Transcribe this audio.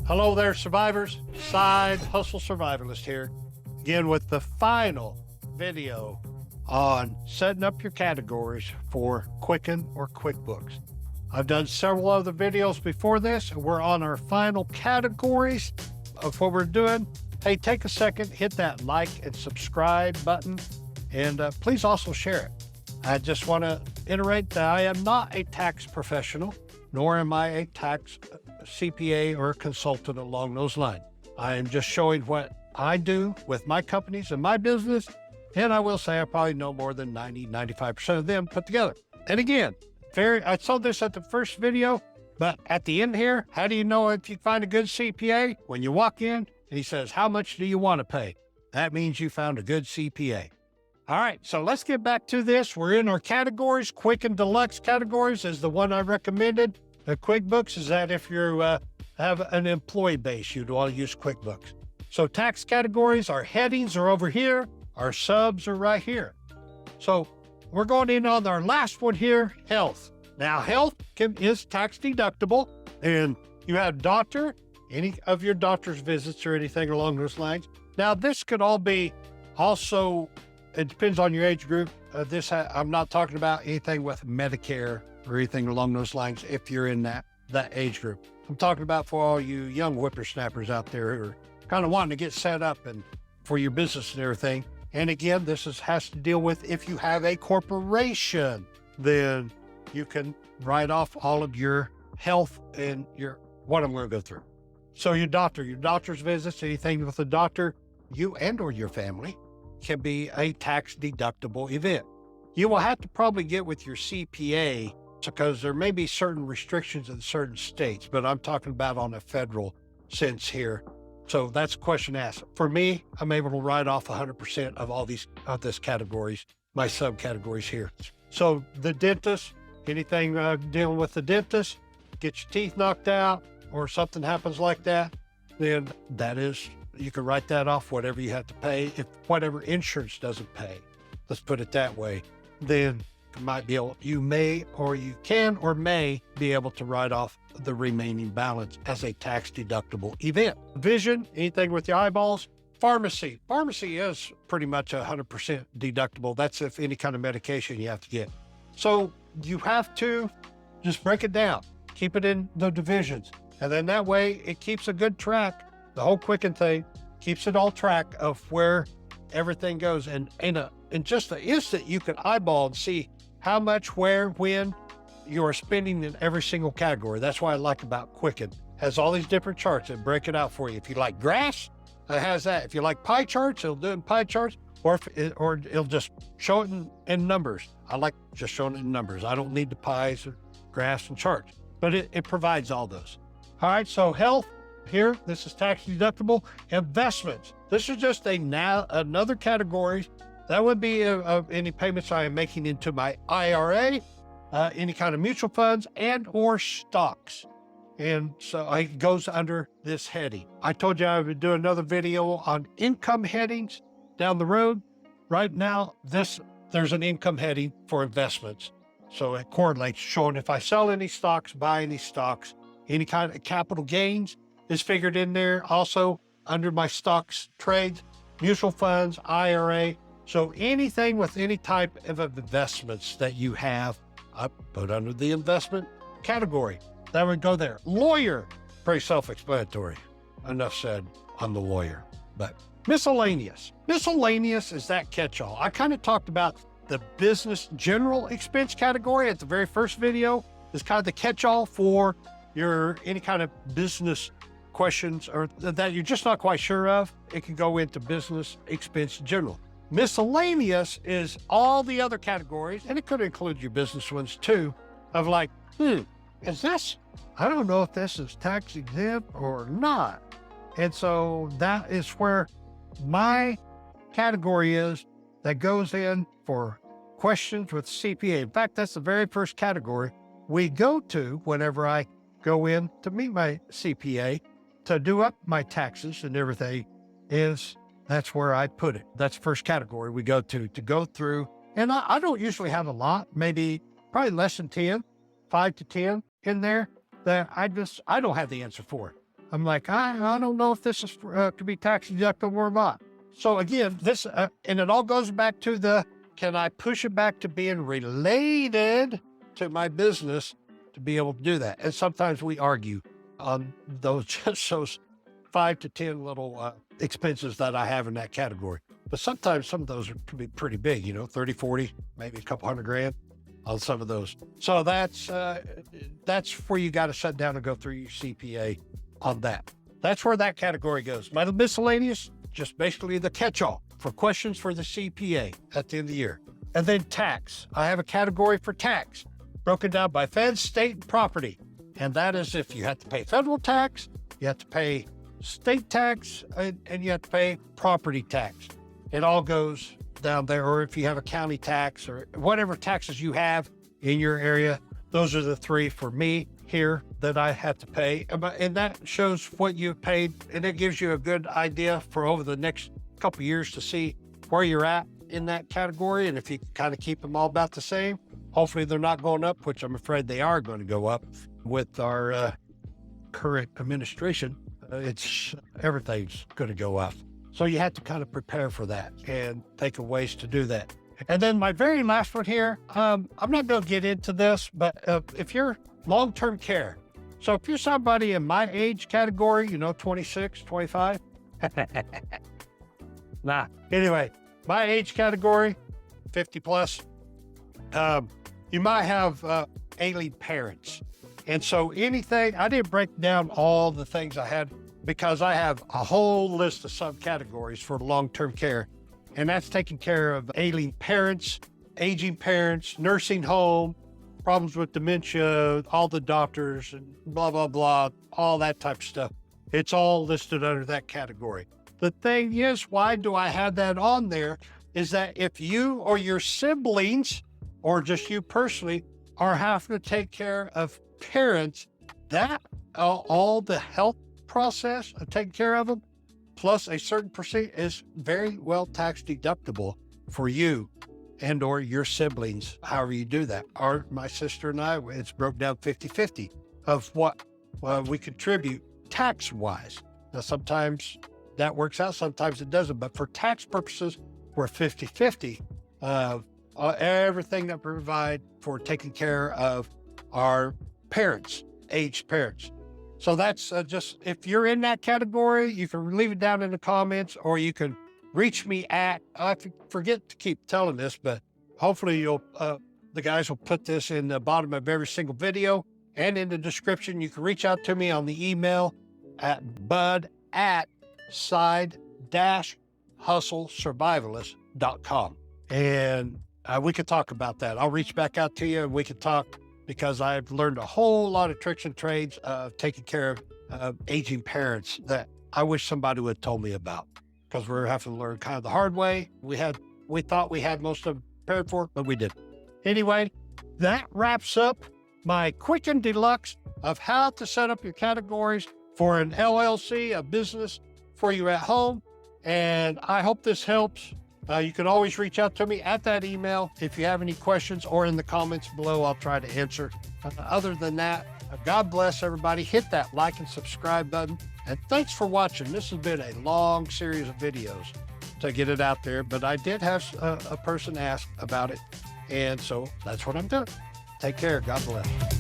Hello there, survivors. Side Hustle Survivalist here, again with the final video on setting up your categories for Quicken or QuickBooks. I've done several other videos before this, and we're on our final categories of what we're doing. Hey, take a second, hit that like and subscribe button, and please also share it. I just want to iterate that I am not a tax professional, nor am I a tax CPA or a consultant along those lines. I am just showing what I do with my companies and my business, and I will say I probably know more than 95% of them put together. And again, I saw this at the first video, but at the end here, how do you know if you find a good CPA? When you walk in and he says, how much do you want to pay? That means you found a good CPA. All right, so let's get back to this. We're in our categories. Quick and Deluxe categories is the one I recommended. The QuickBooks is that if you have an employee base, you'd want to use QuickBooks. So tax categories, our headings are over here. Our subs are right here. So we're going in on our last one here, health. Now, health is tax deductible, and you have doctor, any of your doctor's visits or anything along those lines. Now, this could all be also, it depends on your age group. I'm not talking about anything with Medicare or anything along those lines if you're in that age group. I'm talking about for all you young whippersnappers out there who are kind of wanting to get set up and for your business and everything. And again, this has to deal with if you have a corporation, then you can write off all of your health and what I'm going to go through. So your doctor's visits, anything with the doctor, you and or your family, can be a tax deductible event. You will have to probably get with your CPA because there may be certain restrictions in certain states, but I'm talking about on a federal sense here. So that's a question asked. For me, I'm able to write off 100% of all these categories, my subcategories here. So the dentist, anything dealing with the dentist, get your teeth knocked out or something happens like that, then you can write that off, whatever you have to pay. If whatever insurance doesn't pay, let's put it that way, then you may or you can or may be able to write off the remaining balance as a tax deductible event. Vision, anything with your eyeballs. Pharmacy is pretty much 100% deductible. That's if any kind of medication you have to get. So you have to just break it down, keep it in the divisions. And then that way it keeps a good track. The whole Quicken thing keeps it all track of where everything goes. And in just an instant, you can eyeball and see how much, where, when you are spending in every single category. That's what I like about Quicken. Has all these different charts that break it out for you. If you like graphs, it has that. If you like pie charts, it'll do it in pie charts, or it'll just show it in numbers. I like just showing it in numbers. I don't need the pies or graphs and charts, but it provides all those. All right, so health here, this is tax deductible. Investments, this is just another category. That would be of any payments I am making into my IRA, any kind of mutual funds and or stocks. And so it goes under this heading. I told you I would do another video on income headings down the road. Right now, there's an income heading for investments. So it correlates, showing if I sell any stocks, buy any stocks, any kind of capital gains is figured in there. Also under my stocks trades, mutual funds, IRA. So anything with any type of investments that you have, I put under the investment category. That would go there. Lawyer, pretty self-explanatory. Enough said on the lawyer. But miscellaneous. Miscellaneous is that catch-all. I kind of talked about the business general expense category at the very first video. It's kind of the catch-all for any kind of business questions or that you're just not quite sure of. It can go into business expense general. Miscellaneous is all the other categories, and it could include your business ones too, of like, is this, I don't know if this is tax exempt or not. And so that is where my category is that goes in for questions with CPA. In fact, that's the very first category we go to whenever I go in to meet my CPA to do up my taxes and everything. That's where I put it. That's the first category we go to go through. And I don't usually have a lot, probably less than 10, 5 to 10 in there that I don't have the answer for. I'm like, I don't know if this is to be tax deductible or not. So again, this, and it all goes back to can I push it back to being related to my business to be able to do that? And sometimes we argue on those, just those 5 to 10 little expenses that I have in that category. But sometimes some of those are pretty big, 30, 40, maybe a couple $100,000 on some of those. So that's where you got to sit down and go through your CPA on that. That's where that category goes. My miscellaneous, just basically the catch-all for questions for the CPA at the end of the year. And then tax. I have a category for tax broken down by fed, state, and property. And that is if you have to pay federal tax, you have to pay state tax, and you have to pay property tax. It all goes down there. Or if you have a county tax or whatever taxes you have in your area, those are the 3 for me here that I have to pay. And that shows what you've paid. And it gives you a good idea for over the next couple of years to see where you're at in that category. And if you kind of keep them all about the same, hopefully they're not going up, which I'm afraid they are going to go up with our current administration. Everything's going to go up. So you have to kind of prepare for that and think of ways to do that. And then my very last one here, I'm not going to get into this, but if you're long-term care, so if you're somebody in my age category, 26, 25, anyway, my age category, 50 plus, you might have ailing parents. And so anything, I didn't break down all the things I had because I have a whole list of subcategories for long-term care. And that's taking care of ailing parents, aging parents, nursing home, problems with dementia, all the doctors and blah, blah, blah, all that type of stuff. It's all listed under that category. The thing is, why do I have that on there is that if you or your siblings, or just you personally, are having to take care of parents, that all the health process of taking care of them, plus a certain percent is very well tax deductible for you and or your siblings, however you do that. Or my sister and I, it's broke down 50-50 of what we contribute tax-wise. Now, sometimes that works out, sometimes it doesn't, but for tax purposes, we're 50-50 of everything that we provide for taking care of our parents, aged parents. So that's just, if you're in that category, you can leave it down in the comments, or you can reach me at, I forget to keep telling this, but hopefully the guys will put this in the bottom of every single video and in the description. You can reach out to me on the email at bud@side-hustlesurvivalist.com. And we could talk about that. I'll reach back out to you and we can talk, because I've learned a whole lot of tricks and trades of taking care of aging parents that I wish somebody would have told me about, because we're having to learn kind of the hard way. We thought we had most of them prepared for it, but we didn't. Anyway, that wraps up my Quicken Deluxe of how to set up your categories for an LLC, a business for you at home. And I hope this helps. You can always reach out to me at that email if you have any questions, or in the comments below. I'll try to answer. Other than that, God bless everybody. Hit that like and subscribe button. And thanks for watching. This has been a long series of videos to get it out there, but I did have a person ask about it. And so that's what I'm doing. Take care. God bless.